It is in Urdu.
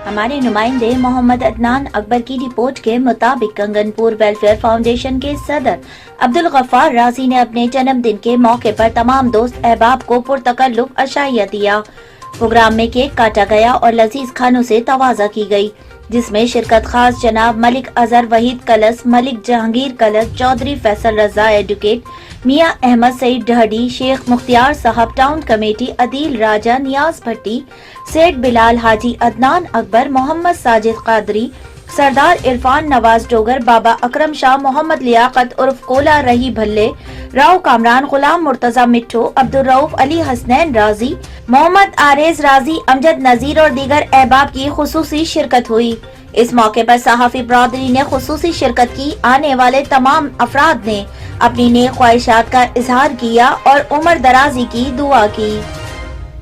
ہمارے نمائندے محمد عدنان اکبر کی رپورٹ کے مطابق کنگنپور ویلفیئر فاؤنڈیشن کے صدر عبدالغفار رازی نے اپنے جنم دن کے موقع پر تمام دوست احباب کو پرتکلف عشائیہ دیا۔ پروگرام میں کیک کاٹا گیا اور لذیذ کھانوں سے تواضع کی گئی، جس میں شرکت خاص جناب ملک اظہر وحید کلس، ملک جہانگیر کلس، چودھری فیصل رضا ایڈوکیٹ، میاں احمد سعید ڈھہڈی، شیخ مختار صاحب ٹاؤن کمیٹی، عدیل راجہ، نیاز بھٹی، سیٹ بلال حاجی، عدنان اکبر، محمد ساجد قادری، سردار عرفان نواز ڈوگر، بابا اکرم شاہ، محمد لیاقت عرف کولا رہی بھلے، راؤ کامران، غلام مرتضی مٹھو، عبدالرؤف علی حسنین رازی، محمد عارض رازی، امجد نذیر اور دیگر احباب کی خصوصی شرکت ہوئی۔ اس موقع پر صحافی برادری نے خصوصی شرکت کی۔ آنے والے تمام افراد نے اپنی نیک خواہشات کا اظہار کیا اور عمر درازی کی دعا کی۔